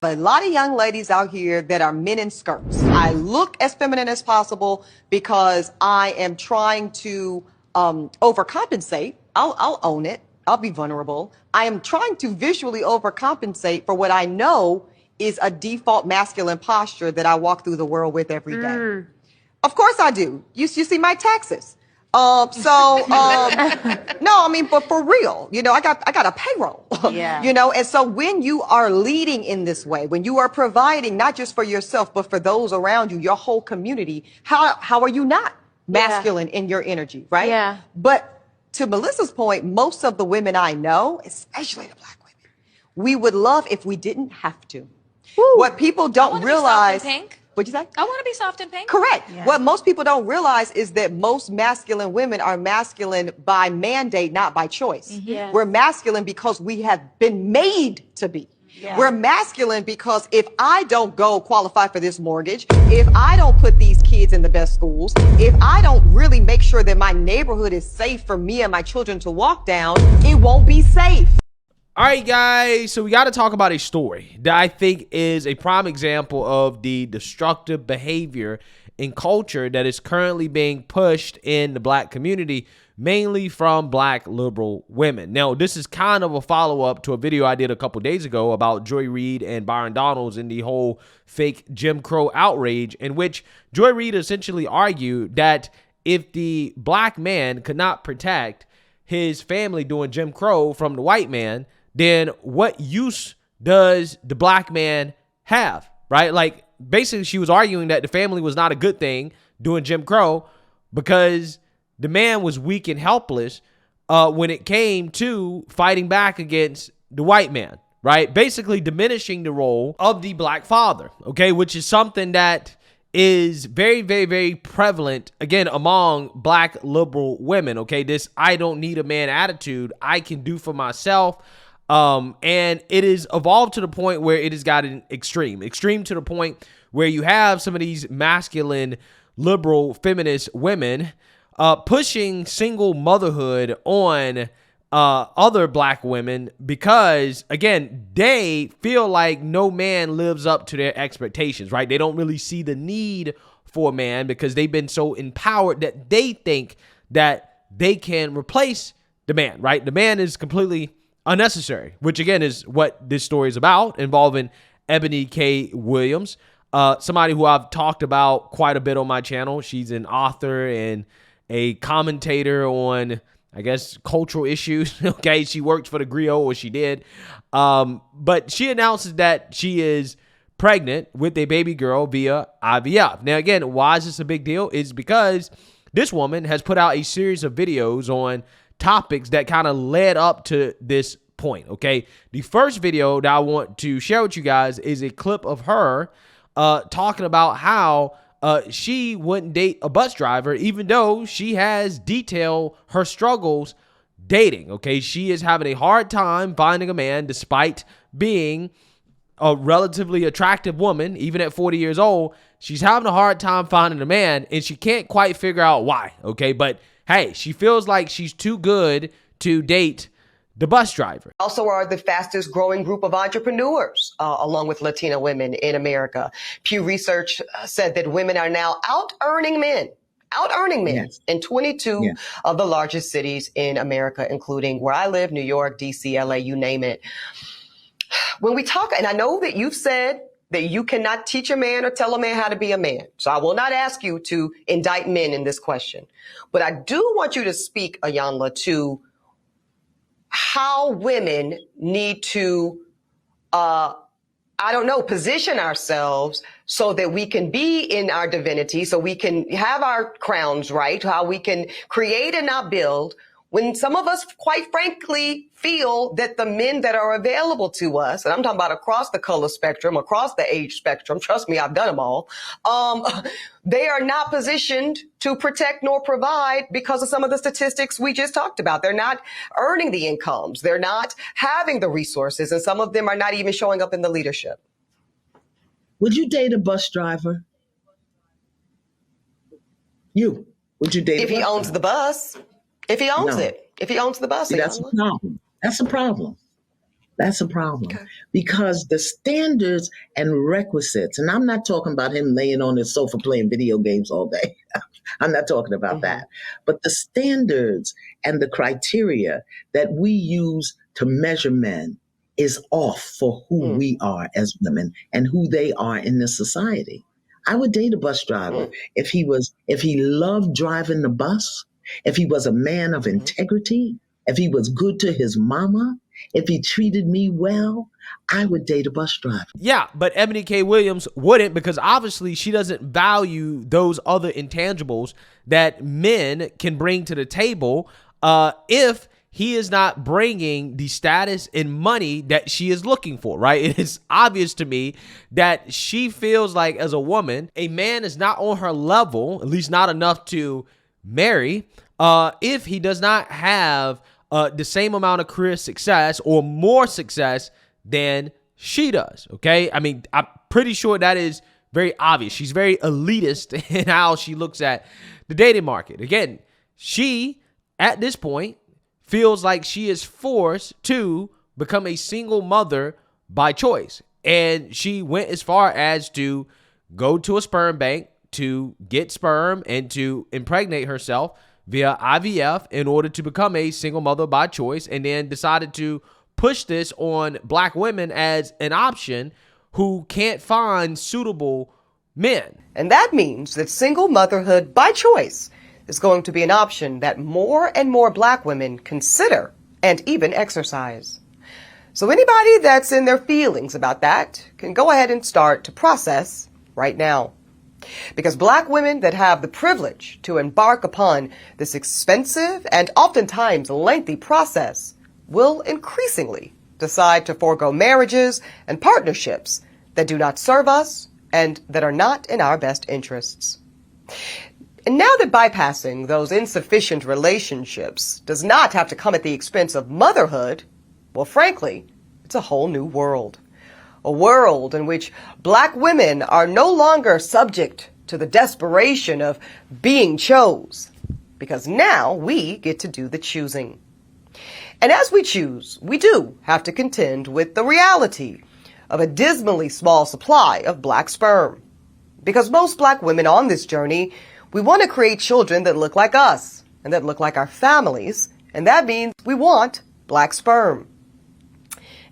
A lot of young ladies out here that are men in skirts. I look as feminine as possible because I am trying to overcompensate. I'll own it. I'll be vulnerable. I am trying to visually overcompensate for what I know is a default masculine posture that I walk through the world with every day. Of course I do. You see my taxes. No, I mean, but for real, I got a payroll, Yeah. and so when you are leading in this way, when you are providing not just for yourself, but for those around you, your whole community, how are you not masculine in your energy, right? Yeah. But to Melissa's point, most of the women I know, especially the Black women, we would love if we didn't have to. Woo. What people don't realize. Pink. What'd you say? I want to be soft and pink. Correct. Yeah. What most people don't realize is that most masculine women are masculine by mandate, not by choice. Yes. We're masculine because we have been made to be. Yeah. We're masculine because if I don't go qualify for this mortgage, if I don't put these kids in the best schools, if I don't really make sure that my neighborhood is safe for me and my children to walk down, it won't be safe. All right, guys, so we got to talk about a story that I think is a prime example of the destructive behavior in culture that is currently being pushed in the Black community, mainly from Black liberal women. Now, this is kind of a follow-up to a video I did a couple days ago about Joy Reid and Byron Donalds and the whole fake Jim Crow outrage, in which Joy Reid essentially argued that if the Black man could not protect his family doing Jim Crow from the white man, then what use does the Black man have, right? Like, basically, she was arguing that the family was not a good thing doing Jim Crow because the man was weak and helpless when it came to fighting back against the white man, right? Basically diminishing the role of the Black father, okay? Which is something that is very, very, very prevalent, again, among Black liberal women, okay? This I don't need a man attitude, I can do for myself. And it is evolved to the point where it has gotten extreme to the point where you have some of these masculine, liberal, feminist women pushing single motherhood on other Black women because, again, they feel like no man lives up to their expectations, right? They don't really see the need for a man because they've been so empowered that they think that they can replace the man, right? The man is completely unnecessary, which again is what this story is about, involving Eboni K. Williams, somebody who I've talked about quite a bit on my channel. She's an author and a commentator on, I guess, cultural issues. Okay, she worked for the Griot, or she did. But she announces that she is pregnant with a baby girl via IVF. Now, again, why is this a big deal? It's because this woman has put out a series of videos on topics that kind of led up to this point, okay? The first video that I want to share with you guys is a clip of her talking about how she wouldn't date a bus driver, even though she has detailed her struggles dating, okay? She is having a hard time finding a man despite being a relatively attractive woman, even at 40 years old. She's having a hard time finding a man, and she can't quite figure out why, okay? But hey, she feels like she's too good to date the bus driver. Also are the fastest growing group of entrepreneurs, along with Latina women in America. Pew Research said that women are now out-earning men yes, in 22 of the largest cities in America, including where I live, New York, DC, LA, you name it. When we talk, and I know that you've said that you cannot teach a man or tell a man how to be a man. So I will not ask you to indict men in this question. But I do want you to speak, Ayanla, to how women need to, position ourselves so that we can be in our divinity, so we can have our crowns right, how we can create and not build, when some of us, quite frankly, feel that the men that are available to us, and I'm talking about across the color spectrum, across the age spectrum, trust me, I've done them all, they are not positioned to protect nor provide because of some of the statistics we just talked about. They're not earning the incomes. They're not having the resources, and some of them are not even showing up in the leadership. Would you date a bus driver? Would you date if he owns the bus? If he owns it, if he owns the bus, that's a problem. That's a problem. That's a problem Okay. because the standards and requisites, and I'm not talking about him laying on his sofa playing video games all day. I'm not talking about Mm-hmm. that. But the standards and the criteria that we use to measure men is off for who we are as women and who they are in this society. I would date a bus driver if he loved driving the bus, if he was a man of integrity, if he was good to his mama, if he treated me well, I would date a bus driver. Yeah, but Ebony K. Williams wouldn't, because obviously she doesn't value those other intangibles that men can bring to the table if he is not bringing the status and money that she is looking for, right? It is obvious to me that she feels like, as a woman, a man is not on her level, at least not enough to marry, if he does not have the same amount of career success or more success than she does, okay? I mean, I'm pretty sure that is very obvious. She's very elitist in how she looks at the dating market. Again, she, at this point, feels like she is forced to become a single mother by choice. And she went as far as to go to a sperm bank to get sperm and to impregnate herself via IVF in order to become a single mother by choice, and then decided to push this on black women as an option who can't find suitable men. And that means that single motherhood by choice is going to be an option that more and more black women consider and even exercise. So anybody that's in their feelings about that can go ahead and start to process right now. Because black women that have the privilege to embark upon this expensive and oftentimes lengthy process will increasingly decide to forego marriages and partnerships that do not serve us and that are not in our best interests. And now that bypassing those insufficient relationships does not have to come at the expense of motherhood, well, frankly, it's a whole new world. A world in which black women are no longer subject to the desperation of being chose, because now we get to do the choosing. And as we choose, we do have to contend with the reality of a dismally small supply of black sperm. Because most black women on this journey, we want to create children that look like us and that look like our families, and that means we want black sperm.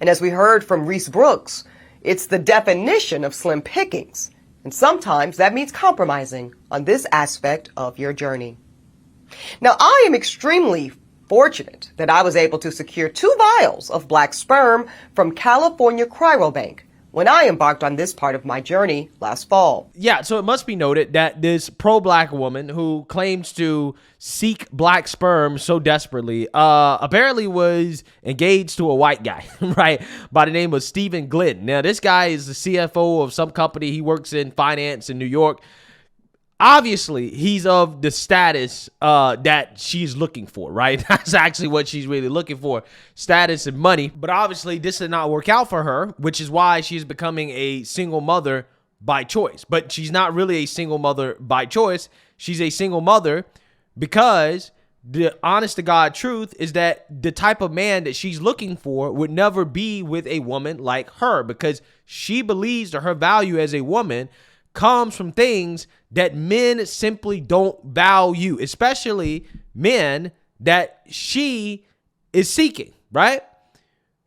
And as we heard from Reese Brooks, it's the definition of slim pickings, and sometimes that means compromising on this aspect of your journey. Now, I am extremely fortunate that I was able to secure 2 vials of black sperm from California Cryobank when I embarked on this part of my journey last fall. Yeah, so it must be noted that this pro-black woman who claims to seek black sperm so desperately apparently was engaged to a white guy, right, by the name of Stephen Glenn. Now, this guy is the CFO of some company. He works in finance in New York. Obviously, he's of the status that she's looking for, right? That's actually what she's really looking for, status and money. But obviously, this did not work out for her, which is why she's becoming a single mother by choice. But she's not really a single mother by choice. She's a single mother because the honest to God truth is that the type of man that she's looking for would never be with a woman like her, because she believes that her value as a woman comes from things that men simply don't value, especially men that she is seeking, right?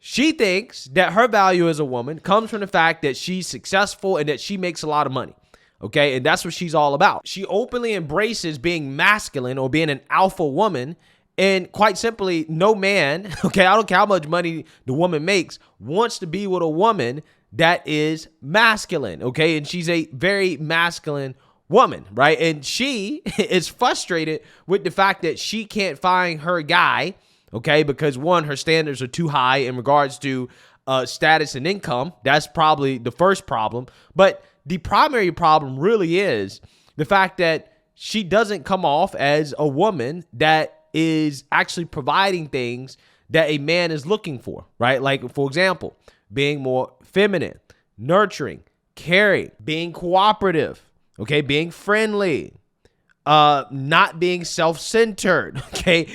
She thinks that her value as a woman comes from the fact that she's successful and that she makes a lot of money, okay? And that's what she's all about. She openly embraces being masculine or being an alpha woman, and quite simply, no man, okay, I don't care how much money the woman makes, wants to be with a woman that is masculine, okay? And she's a very masculine woman, right? And she is frustrated with the fact that she can't find her guy, okay? Because one, her standards are too high in regards to status and income. That's probably the first problem. But the primary problem really is the fact that she doesn't come off as a woman that is actually providing things that a man is looking for, right? Like, for example, being more feminine, nurturing, caring, being cooperative, okay, being friendly, not being self-centered. Okay.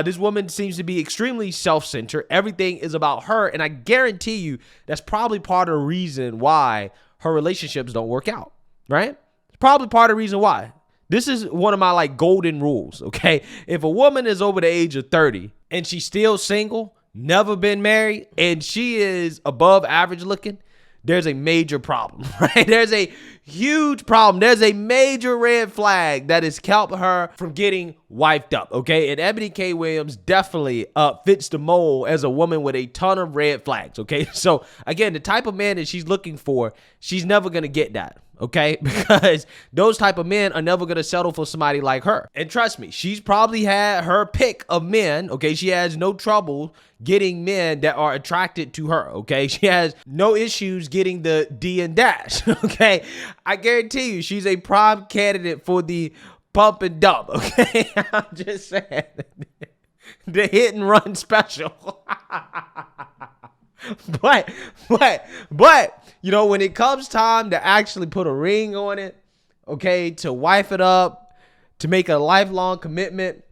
This woman seems to be extremely self-centered. Everything is about her. And I guarantee you that's probably part of the reason why her relationships don't work out. Right. It's probably part of the reason why. This is one of my like golden rules. Okay. If a woman is over the age of 30 and she's still single, never been married, and she is above average looking, there's a major problem, right? There's a huge problem. There's a major red flag that has kept her from getting wifed up, okay? And Ebony K. Williams definitely fits the mold as a woman with a ton of red flags, okay? So, again, the type of man that she's looking for, she's never going to get that, okay? Because those type of men are never going to settle for somebody like her. And trust me, she's probably had her pick of men, okay? She has no trouble getting men that are attracted to her, okay? She has no issues getting the D and dash, okay? I guarantee you she's a prime candidate for the pump and dump, okay? I'm just saying. The hit and run special. But, you know, when it comes time to actually put a ring on it, okay, to wife it up, to make a lifelong commitment,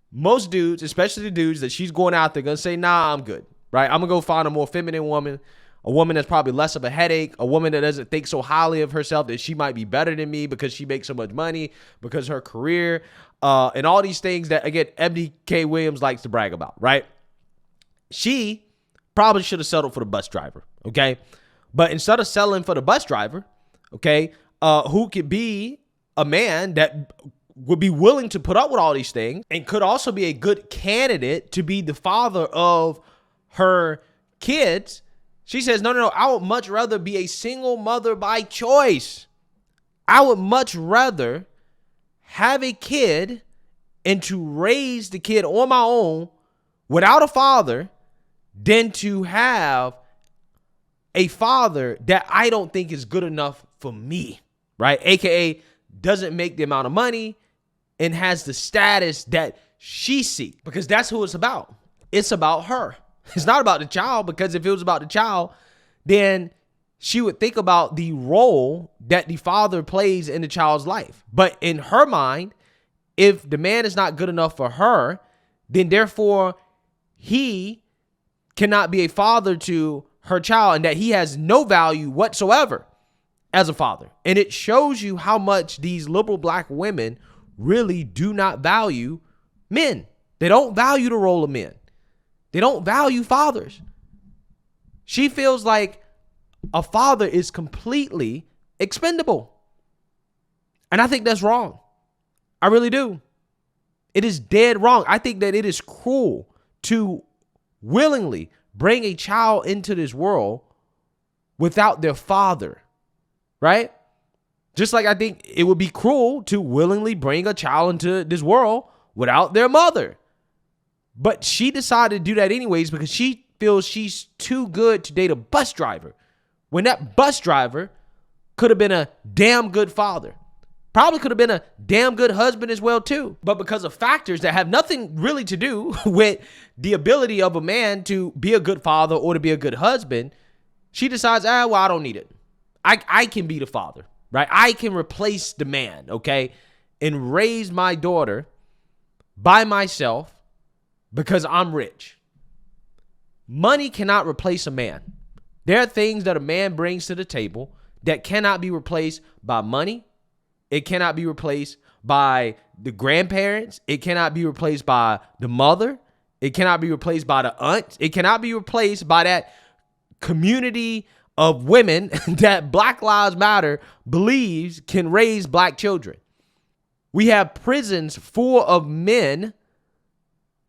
most dudes, especially the dudes that she's going out there, gonna say, nah, I'm good, right? I'm gonna go find a more feminine woman, a woman that's probably less of a headache, a woman that doesn't think so highly of herself that she might be better than me because she makes so much money, because her career, and all these things that, again, Ebony K. Williams likes to brag about, right? She probably should have settled for the bus driver, okay? But instead of settling for the bus driver, okay, who could be a man that would be willing to put up with all these things and could also be a good candidate to be the father of her kids, she says, no, I would much rather be a single mother by choice. I would much rather have a kid and to raise the kid on my own without a father than to have a father that I don't think is good enough for me, right? AKA doesn't make the amount of money and has the status that she seeks, because that's who it's about. It's about her. It's not about the child, because if it was about the child, then she would think about the role that the father plays in the child's life. But in her mind, if the man is not good enough for her, then therefore he cannot be a father to her child, and that he has no value whatsoever as a father. And it shows you how much these liberal black women really do not value men. They don't value the role of men. They don't value fathers. She feels like a father is completely expendable. And I think that's wrong. I really do. It is dead wrong. I think that it is cruel to willingly bring a child into this world without their father, right? Just like I think it would be cruel to willingly bring a child into this world without their mother. But she decided to do that anyways because she feels she's too good to date a bus driver, when that bus driver could have been a damn good father. Probably could have been a damn good husband as well too. But because of factors that have nothing really to do with the ability of a man to be a good father or to be a good husband, she decides, well, I don't need it. I can be the father, right? I can replace the man, okay? And raise my daughter by myself because I'm rich. Money cannot replace a man. There are things that a man brings to the table that cannot be replaced by money. It cannot be replaced by the grandparents. It cannot be replaced by the mother. It cannot be replaced by the aunt. It cannot be replaced by that community of women that Black Lives Matter believes can raise black children. We have prisons full of men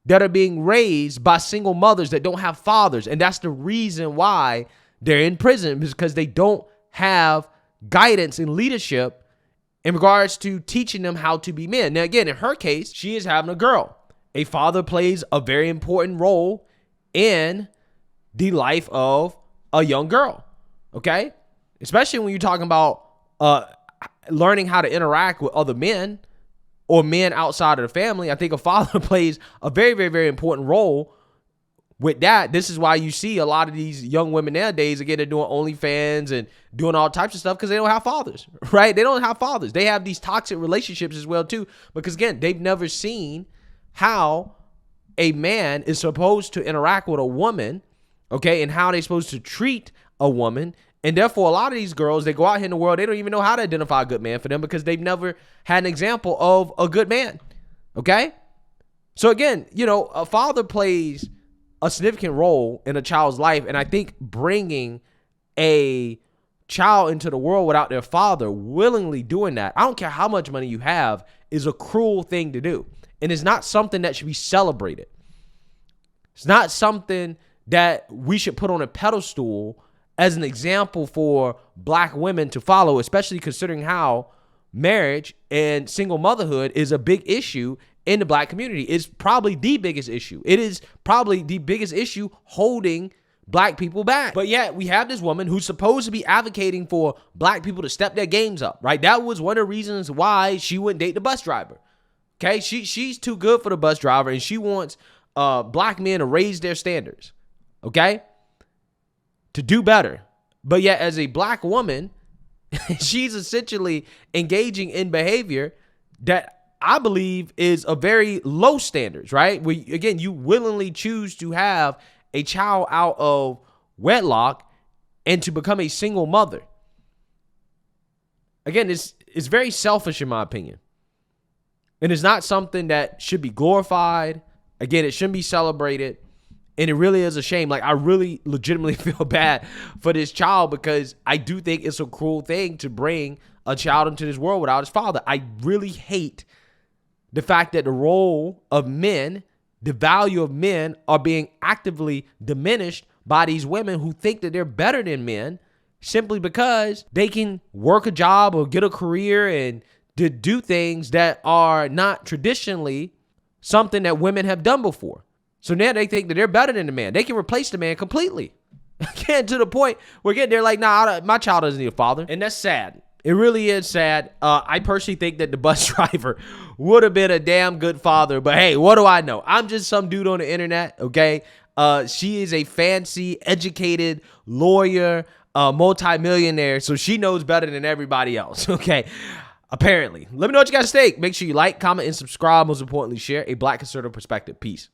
that are being raised by single mothers that don't have fathers. And that's the reason why they're in prison, because they don't have guidance and leadership in regards to teaching them how to be men. Now, again, in her case, she is having a girl. A father plays a very important role in the life of a young girl, okay? Especially when you're talking about learning how to interact with other men or men outside of the family. I think a father plays a very, very, very important role with that, this is why you see a lot of these young women nowadays, again, they're doing OnlyFans and doing all types of stuff because they don't have fathers, right? They don't have fathers. They have these toxic relationships as well, too, because, again, they've never seen how a man is supposed to interact with a woman, okay, and how they're supposed to treat a woman. And therefore, a lot of these girls, they go out here in the world, they don't even know how to identify a good man for them because they've never had an example of a good man, okay? So, again, you know, a father plays a significant role in a child's life. And I think bringing a child into the world without their father, willingly doing that, I don't care how much money you have, is a cruel thing to do. And it's not something that should be celebrated. It's not something that we should put on a pedestal as an example for black women to follow, especially considering how marriage and single motherhood is a big issue in the black community. It's probably the biggest issue. It is probably the biggest issue holding black people back. But yet we have this woman who's supposed to be advocating for black people to step their games up, right? That was one of the reasons why she wouldn't date the bus driver. Okay, she's too good for the bus driver, and she wants black men to raise their standards, okay, to do better. But yet as a black woman, she's essentially engaging in behavior that I believe is a very low standards, right? Where, again, you willingly choose to have a child out of wedlock and to become a single mother. Again, it's very selfish in my opinion. And it's not something that should be glorified. Again, it shouldn't be celebrated. And it really is a shame. Like, I really legitimately feel bad for this child because I do think it's a cruel thing to bring a child into this world without his father. I really hate the fact that the role of men, the value of men, are being actively diminished by these women who think that they're better than men simply because they can work a job or get a career and to do things that are not traditionally something that women have done before. So now they think that they're better than the man. They can replace the man completely. Again, to the point where, again, they're like, nah, my child doesn't need a father. And that's sad. It really is sad. I personally think that the bus driver would have been a damn good father. But hey, what do I know? I'm just some dude on the internet, okay? She is a fancy, educated lawyer, multimillionaire. So she knows better than everybody else, okay? Apparently. Let me know what you guys think. Make sure you like, comment, and subscribe. Most importantly, share a black conservative perspective. Peace.